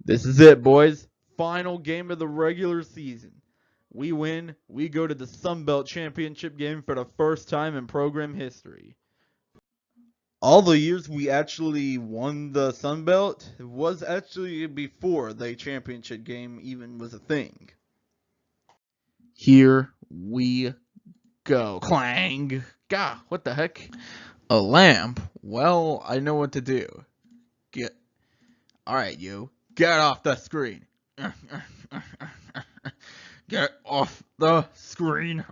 This is it, boys. Final game of the regular season. We win. We go to the Sun Belt Championship game for the first time in program history. All the years we actually won the Sun Belt was actually before the championship game even was a thing. Here we go. Clang! Gah, what the heck? A lamp? Well, I know what to do. Alright, you. Get off the screen. Get off the screen.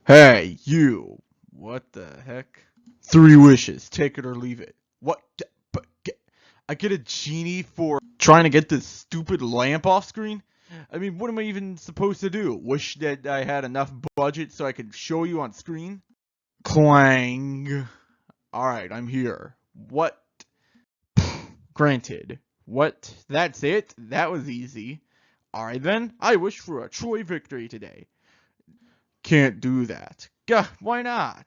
Hey, you. What the heck? 3 wishes. Take it or leave it. What? I get a genie for trying to get this stupid lamp off screen? I mean, what am I even supposed to do? Wish that I had enough budget so I could show you on screen? Clang. Alright, I'm here. What? Granted. What? That's it? That was easy. Alright then, I wish for a Troy victory today. Can't do that. Gah, why not?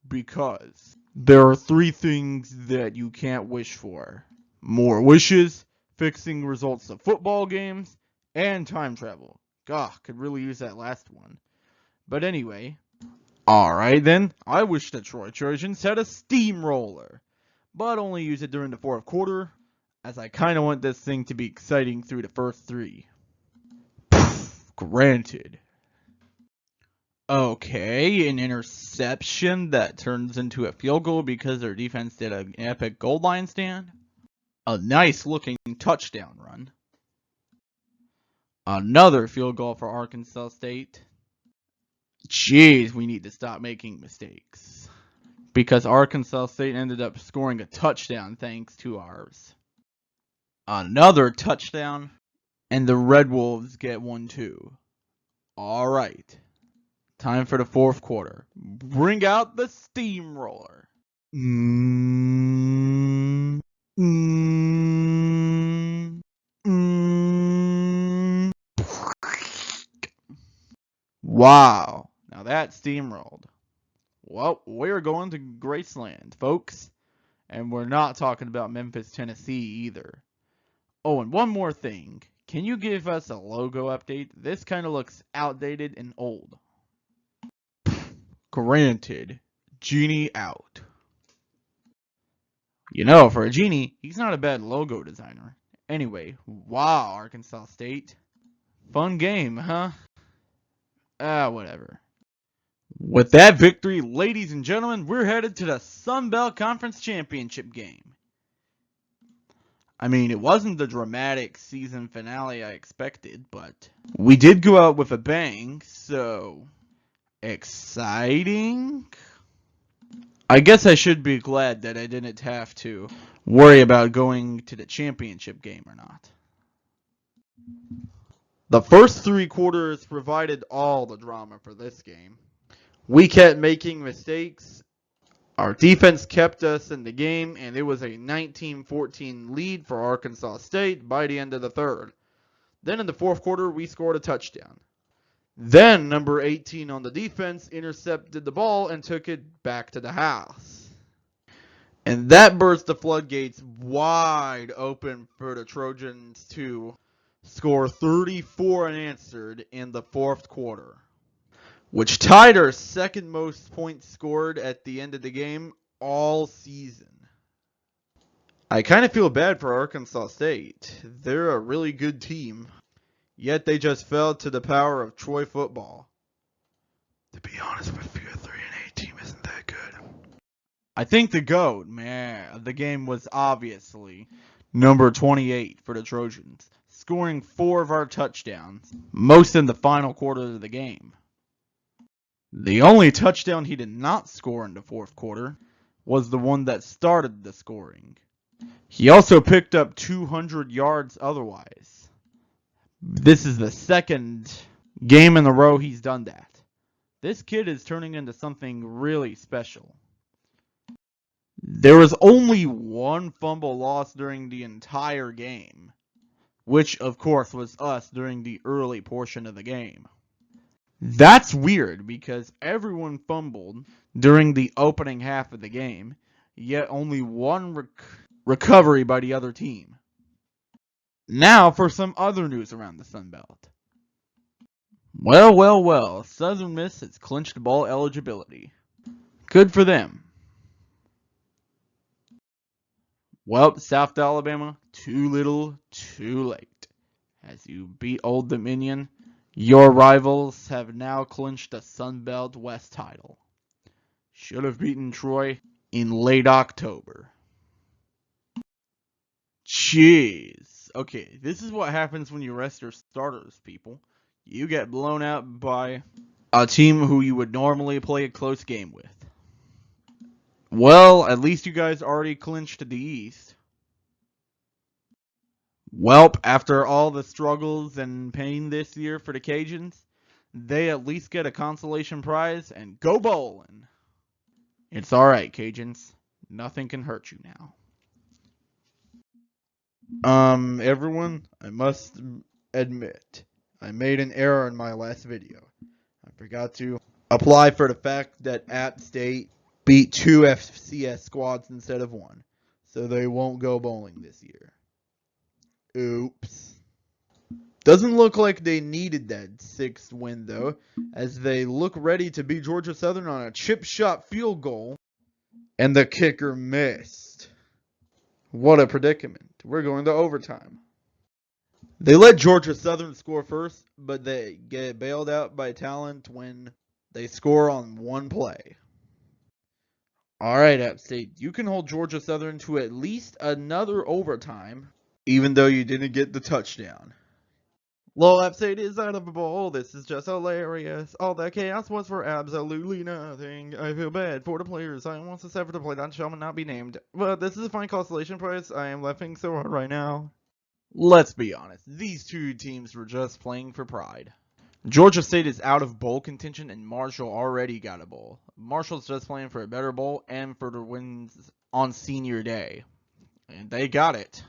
Because there are 3 things that you can't wish for. More wishes, fixing results of football games, and time travel. Gah, could really use that last one. But anyway. Alright then, I wish the Troy Trojans had a steamroller. But only use it during the 4th quarter, as I kinda want this thing to be exciting through the first 3. Granted. Okay, an interception that turns into a field goal because their defense did an epic goal line stand. A nice looking touchdown run. Another field goal for Arkansas State. Jeez, we need to stop making mistakes. Because Arkansas State ended up scoring a touchdown thanks to ours. Another touchdown. And the Red Wolves get 1 too. Alright. Time for the 4th quarter. Bring out the steamroller. Wow. Now that steamrolled. Well, we're going to Graceland, folks. And we're not talking about Memphis, Tennessee either. Oh, and one more thing. Can you give us a logo update? This kind of looks outdated and old. Granted. Genie out. You know, for a genie, he's not a bad logo designer. Anyway, wow, Arkansas State. Fun game, huh? Whatever. With that victory, ladies and gentlemen, we're headed to the Sun Belt Conference Championship game. I mean, it wasn't the dramatic season finale I expected, but we did go out with a bang, so exciting? I guess I should be glad that I didn't have to worry about going to the championship game or not. The first 3 quarters provided all the drama for this game. We kept making mistakes. Our defense kept us in the game, and it was a 19-14 lead for Arkansas State by the end of the 3rd. Then in the 4th quarter, we scored a touchdown. Then number 18 on the defense intercepted the ball and took it back to the house. And that burst the floodgates wide open for the Trojans to score 34 unanswered in the 4th quarter, which tied our 2nd most points scored at the end of the game all season. I kind of feel bad for Arkansas State. They're a really good team, yet they just fell to the power of Troy football. To be honest with you, a 3-8 team isn't that good. I think the GOAT, man, of the game was obviously number 28 for the Trojans, scoring 4 of our touchdowns, most in the final quarter of the game. The only touchdown he did not score in the 4th quarter was the one that started the scoring. He also picked up 200 yards otherwise. This is the 2nd game in a row he's done that. This kid is turning into something really special. There was only 1 fumble loss during the entire game, which of course was us during the early portion of the game. That's weird because everyone fumbled during the opening half of the game, yet only one recovery by the other team. Now for some other news around the Sun Belt. Well, Southern Miss has clinched bowl eligibility. Good for them. Well, South Alabama, too little, too late. As you beat Old Dominion, your rivals have now clinched the Sun Belt West title. Should have beaten Troy in late October. Jeez. Okay, this is what happens when you rest your starters, people. You get blown out by a team who you would normally play a close game with. Well, at least you guys already clinched the East. Welp, after all the struggles and pain this year for the Cajuns, they at least get a consolation prize and go bowling. It's alright, Cajuns. Nothing can hurt you now. Everyone, I must admit, I made an error in my last video. I forgot to apply for the fact that App State beat 2 FCS squads instead of 1, so they won't go bowling this year. Oops. Doesn't look like they needed that 6th win, though, as they look ready to beat Georgia Southern on a chip shot field goal, and the kicker missed. What a predicament. We're going to overtime. They let Georgia Southern score first, but they get bailed out by talent when they score on one play. Alright, App State, you can hold Georgia Southern to at least another overtime, even though you didn't get the touchdown. Lol, App State is out of a bowl. This is just hilarious. All that chaos was for absolutely nothing. I feel bad for the players. I want to sever to play that shall not be named. But this is a fine consolation prize. I am laughing so hard right now. Let's be honest. These two teams were just playing for pride. Georgia State is out of bowl contention and Marshall already got a bowl. Marshall's just playing for a better bowl and for the wins on senior day. And they got it.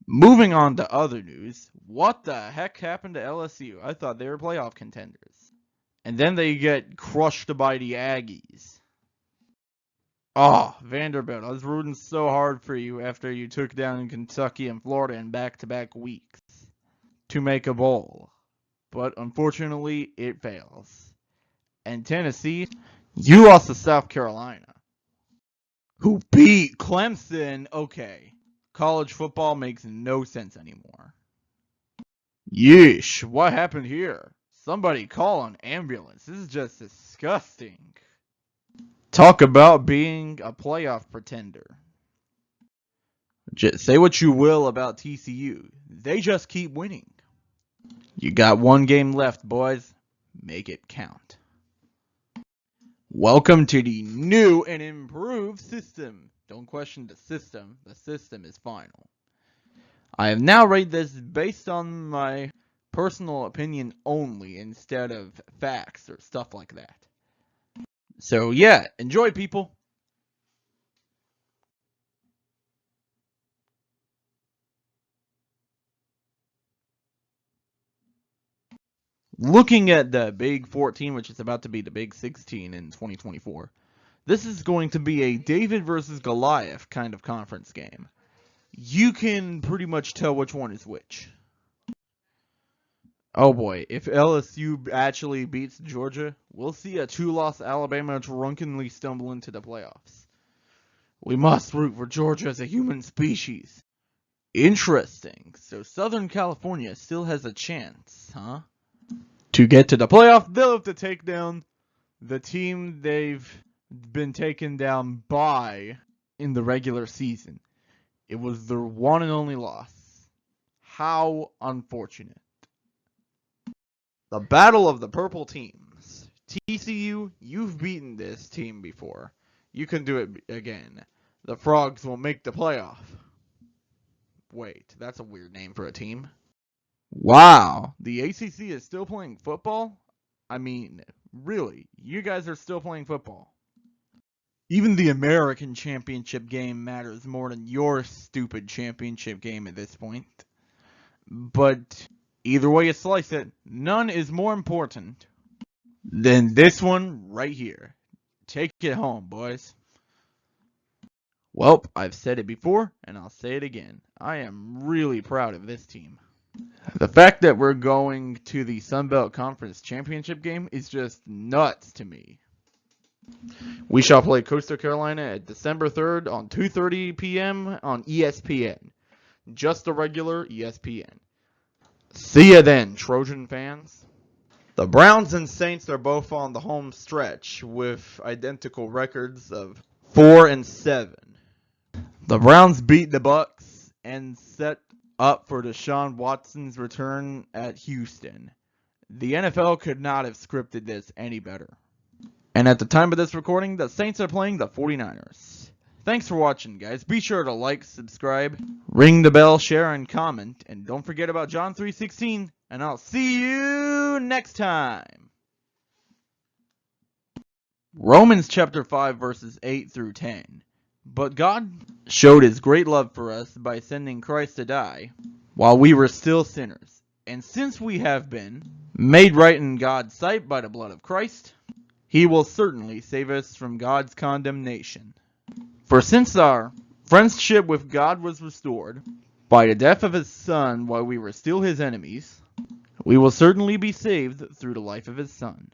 Moving on to other news, what the heck happened to LSU? I thought they were playoff contenders. And then they get crushed by the Aggies. Oh, Vanderbilt, I was rooting so hard for you after you took down Kentucky and Florida in back-to-back weeks to make a bowl. But unfortunately, it fails. And Tennessee, you lost to South Carolina, who beat Clemson. Okay. College football makes no sense anymore. Yeesh, what happened here? Somebody call an ambulance. This is just disgusting. Talk about being a playoff pretender. Just say what you will about TCU. They just keep winning. You got one game left, boys. Make it count. Welcome to the new and improved system. Don't question the system. The system is final. I have now rated this based on my personal opinion only instead of facts or stuff like that. So yeah, enjoy, people. Looking at the Big 14, which is about to be the Big 16 in 2024. This is going to be a David versus Goliath kind of conference game. You can pretty much tell which one is which. Oh boy, if LSU actually beats Georgia, we'll see a 2-loss Alabama drunkenly stumble into the playoffs. We must root for Georgia as a human species. Interesting. So Southern California still has a chance, huh? To get to the playoff, they'll have to take down the team they've been taken down by in the regular season. It was their one and only loss. How unfortunate. The battle of the purple teams. TCU, you've beaten this team before. You can do it again. The Frogs will make the playoff. Wait, that's a weird name for a team. Wow, the ACC is still playing football? I mean, really, you guys are still playing football. Even the American championship game matters more than your stupid championship game at this point. But either way you slice it, none is more important than this one right here. Take it home, boys. Well, I've said it before, and I'll say it again. I am really proud of this team. The fact that we're going to the Sun Belt Conference Championship game is just nuts to me. We shall play Coastal Carolina at December 3rd on 2:30 p.m. on ESPN. Just a regular ESPN. See ya then, Trojan fans. The Browns and Saints are both on the home stretch with identical records of 4-7. The Browns beat the Bucks and set up for Deshaun Watson's return at Houston. The NFL could not have scripted this any better. And at the time of this recording, the Saints are playing the 49ers. Thanks for watching, guys. Be sure to like, subscribe, ring the bell, share, and comment. And don't forget about John 3:16. And I'll see you next time. Romans chapter 5 verses 8 through 10. But God showed his great love for us by sending Christ to die while we were still sinners. And since we have been made right in God's sight by the blood of Christ, he will certainly save us from God's condemnation. For since our friendship with God was restored by the death of his Son while we were still his enemies, we will certainly be saved through the life of his Son.